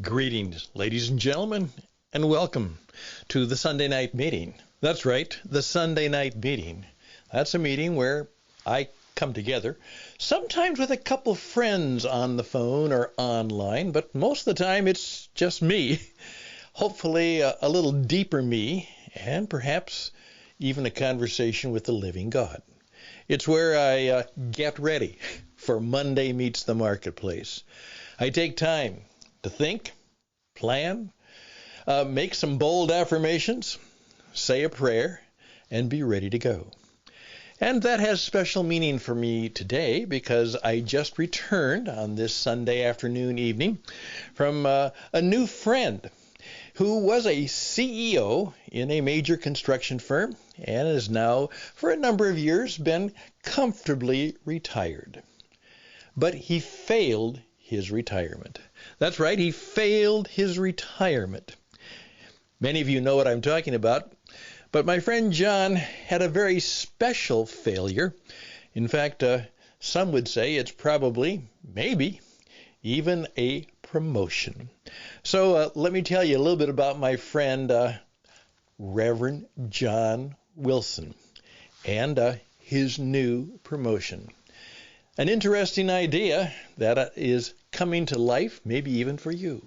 Greetings, ladies and gentlemen, and welcome to the Sunday night meeting. That's right, the Sunday night meeting. That's a meeting where I come together, sometimes with a couple friends on the phone or online, but most of the time it's just me. Hopefully a little deeper me, and perhaps even a conversation with the living God. It's where I get ready for Monday Meets the Marketplace. I take time to think, plan, make some bold affirmations, say a prayer, and be ready to go. And that has special meaning for me today because I just returned on this Sunday afternoon evening from a new friend who was a CEO in a major construction firm and has now, for a number of years, been comfortably retired. But he failed his retirement. That's right, he failed his retirement. Many of you know what I'm talking about, but my friend John had a very special failure. In fact, some would say it's probably, maybe, even a promotion. So let me tell you a little bit about my friend Reverend John Wilson and his new promotion. An interesting idea that is coming to life, maybe even for you.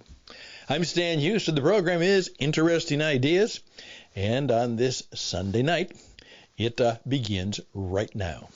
I'm Stan Hughes, so the program is Interesting Ideas, and on this Sunday night, it begins right now.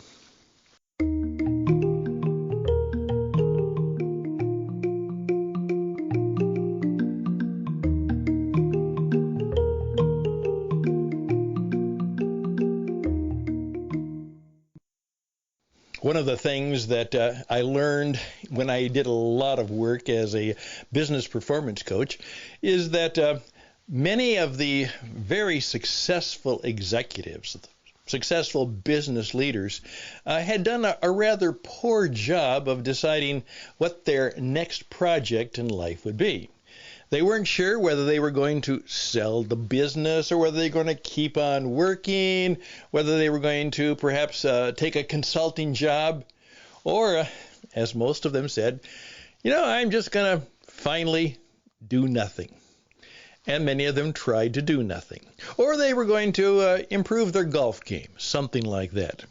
One of the things that I learned when I did a lot of work as a business performance coach is that many of the very successful executives, successful business leaders, had done a rather poor job of deciding what their next project in life would be. They weren't sure whether they were going to sell the business or whether they were going to keep on working, whether they were going to perhaps take a consulting job, or, as most of them said, I'm just going to finally do nothing. And many of them tried to do nothing. Or they were going to improve their golf game, something like that.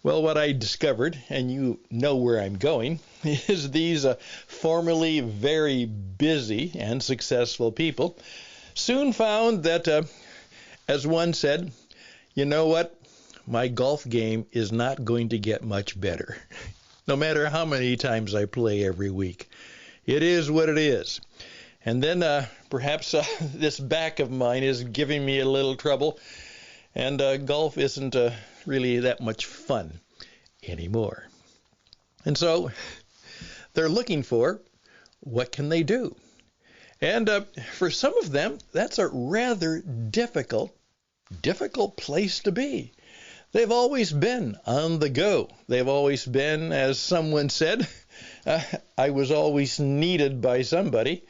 Well, what I discovered, and you know where I'm going, is these formerly very busy and successful people soon found that, as one said, you know what? My golf game is not going to get much better, no matter how many times I play every week. It is what it is. And then perhaps this back of mine is giving me a little trouble, and golf isn't really that much fun anymore. And so they're looking for what can they do. And for some of them, that's a rather difficult place to be. They've always been on the go. They've always been, as someone said, I was always needed by somebody.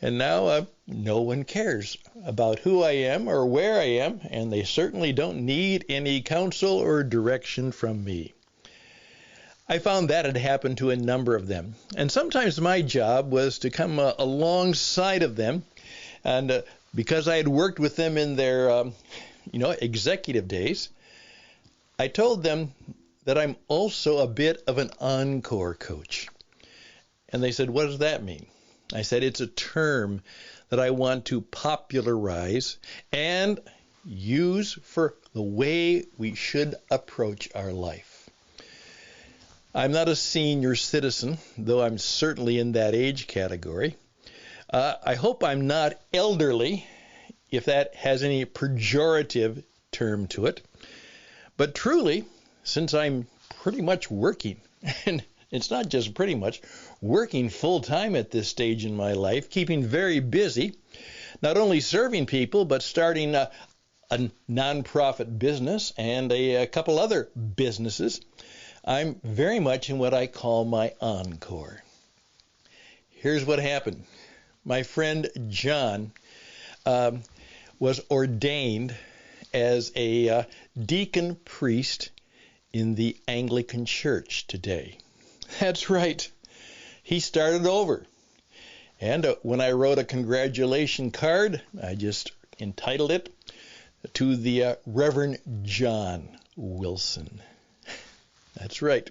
And now no one cares about who I am or where I am, and they certainly don't need any counsel or direction from me. I found that had happened to a number of them. And sometimes my job was to come alongside of them. And because I had worked with them in their, executive days, I told them that I'm also a bit of an ENCORE coach. And they said, what does that mean? I said, it's a term that I want to popularize and use for the way we should approach our life. I'm not a senior citizen, though I'm certainly in that age category. I hope I'm not elderly, if that has any pejorative term to it. But truly, since I'm pretty much working, and it's not just pretty much, working full-time at this stage in my life, keeping very busy, not only serving people, but starting a nonprofit business and a couple other businesses, I'm very much in what I call my encore. Here's what happened. My friend John was ordained as a deacon priest in the Anglican Church today. That's right. He started over. And when I wrote a congratulation card, I just entitled it to the Reverend John Wilson. That's right.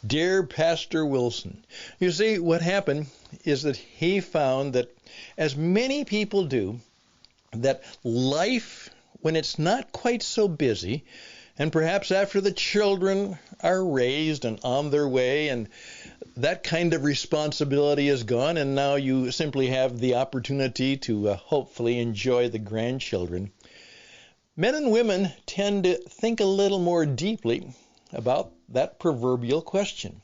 Dear Pastor Wilson. You see, what happened is that he found that, as many people do, that life, when it's not quite so busy, and perhaps after the children are raised and on their way, and that kind of responsibility is gone, and now you simply have the opportunity to hopefully enjoy the grandchildren, men and women tend to think a little more deeply about that proverbial question.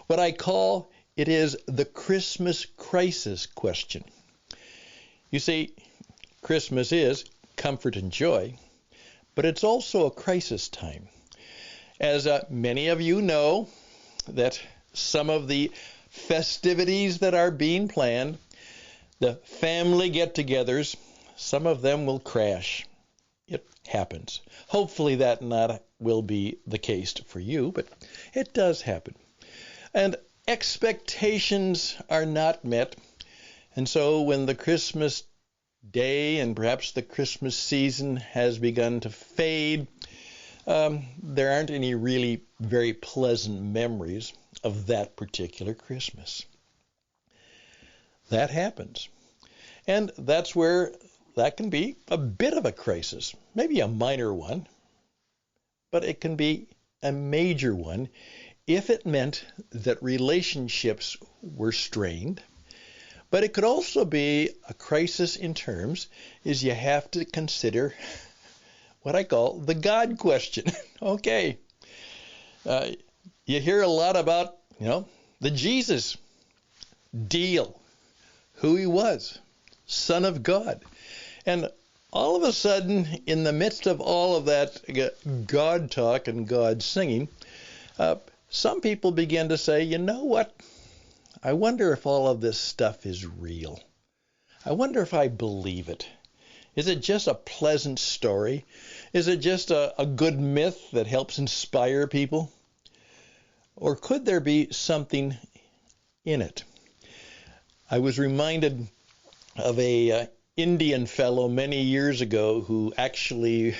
What I call it is the Christmas crisis question. You see, Christmas is comfort and joy, but it's also a crisis time. As many of you know, that some of the festivities that are being planned, the family get-togethers, some of them will crash. It happens. Hopefully that not will be the case for you, but it does happen. And expectations are not met. And so when the Christmas day and perhaps the Christmas season has begun to fade, there aren't any really very pleasant memories of that particular Christmas. That happens. And that's where that can be a bit of a crisis, maybe a minor one, but it can be a major one if it meant that relationships were strained. But it could also be a crisis in terms is you have to consider what I call the God question. Okay. You hear a lot about, the Jesus deal, who he was, Son of God. And all of a sudden, in the midst of all of that God talk and God singing, some people begin to say, you know what? I wonder if all of this stuff is real. I wonder if I believe it. Is it just a pleasant story? Is it just a good myth that helps inspire people? Or could there be something in it? I was reminded of a Indian fellow many years ago who actually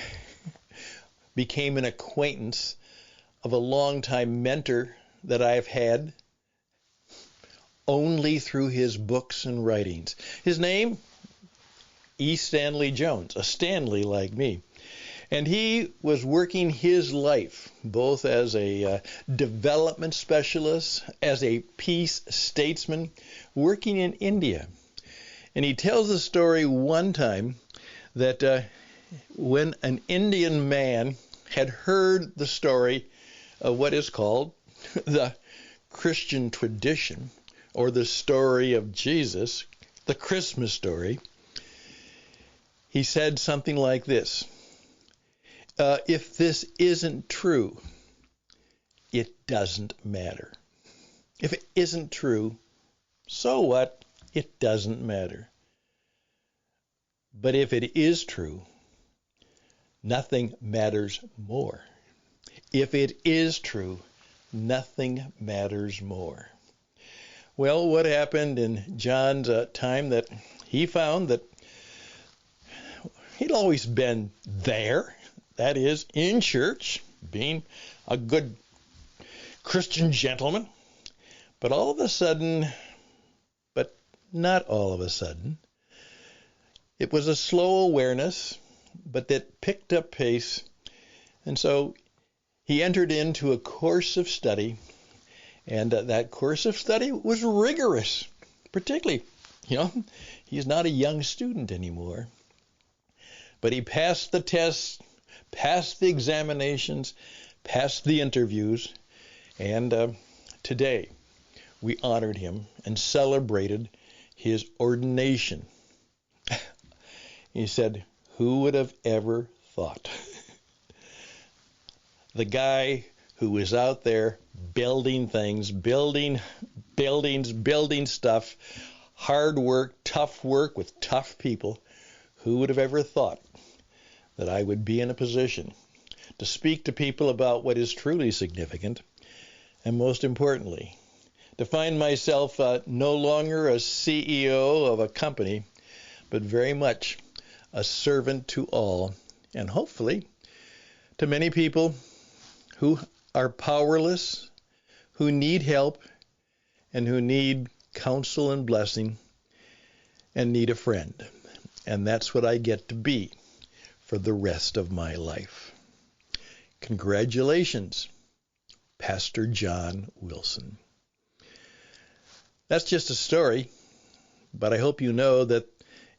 became an acquaintance of a longtime mentor that I've had only through his books and writings. His name, E. Stanley Jones, a Stanley like me. And he was working his life both as a development specialist, as a peace statesman, working in India. And he tells the story one time that when an Indian man had heard the story of what is called the Christian tradition, or the story of Jesus, the Christmas story, he said something like this: if this isn't true, it doesn't matter. If it isn't true, so what? It doesn't matter. But if it is true, nothing matters more. If it is true, nothing matters more. Well, what happened in John's time that he found that he'd always been there, that is, in church, being a good Christian gentleman, but all of a sudden, but not all of a sudden, it was a slow awareness, but that picked up pace, and so he entered into a course of study. And that course of study was rigorous, particularly, he's not a young student anymore. But he passed the tests, passed the examinations, passed the interviews, and today we honored him and celebrated his ordination. He said, who would have ever thought? The guy who was out there building things, building buildings, building stuff, hard work, tough work with tough people. Who would have ever thought that I would be in a position to speak to people about what is truly significant, and most importantly, to find myself no longer a CEO of a company, but very much a servant to all, and hopefully to many people who are powerless, who need help, and who need counsel and blessing, and need a friend. And that's what I get to be for the rest of my life. Congratulations, Pastor John Wilson. That's just a story, but I hope you know that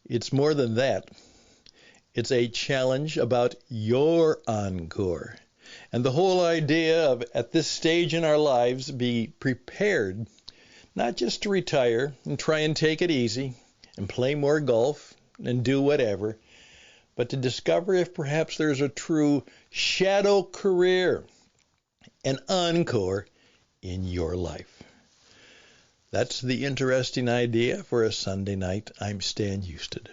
it's more than that. It's a challenge about your encore. And the whole idea of, at this stage in our lives, be prepared not just to retire and try and take it easy and play more golf and do whatever, but to discover if perhaps there's a true shadow career, an encore in your life. That's the interesting idea for a Sunday night. I'm Stan Husted.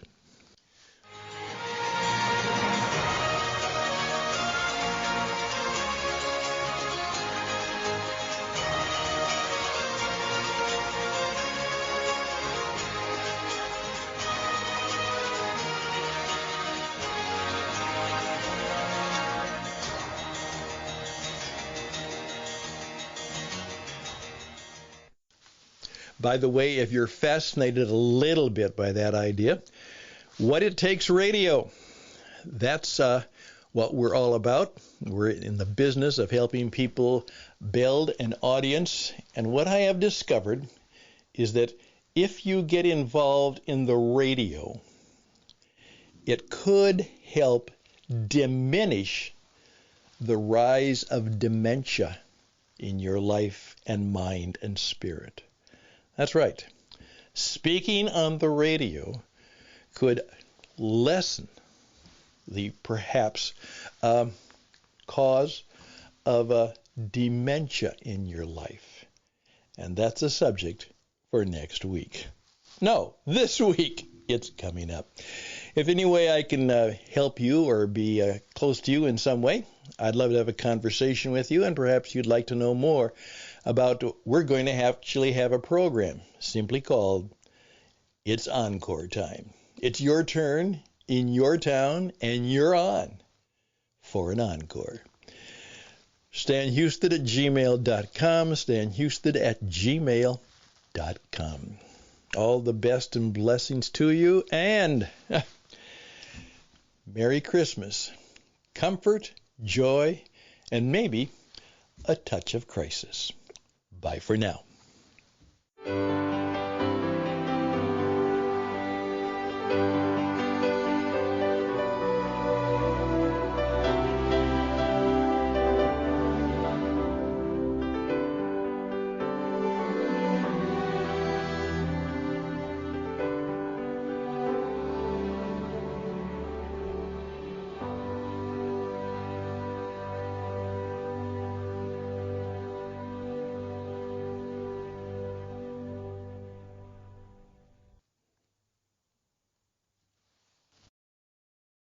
By the way, if you're fascinated a little bit by that idea, What It Takes Radio, that's what we're all about. We're in the business of helping people build an audience. And what I have discovered is that if you get involved in the radio, it could help diminish the rise of dementia in your life and mind and spirit. That's right. Speaking on the radio could lessen the perhaps cause of dementia in your life. And that's a subject for next week. No, this week. It's coming up. If any way I can help you or be close to you in some way, I'd love to have a conversation with you, and perhaps you'd like to know more about, we're going to actually have a program simply called It's Encore Time. It's your turn in your town, and you're on for an encore. StanHusted@gmail.com, StanHusted@gmail.com. All the best and blessings to you, and Merry Christmas. Comfort, joy, and maybe a touch of crisis. Bye for now.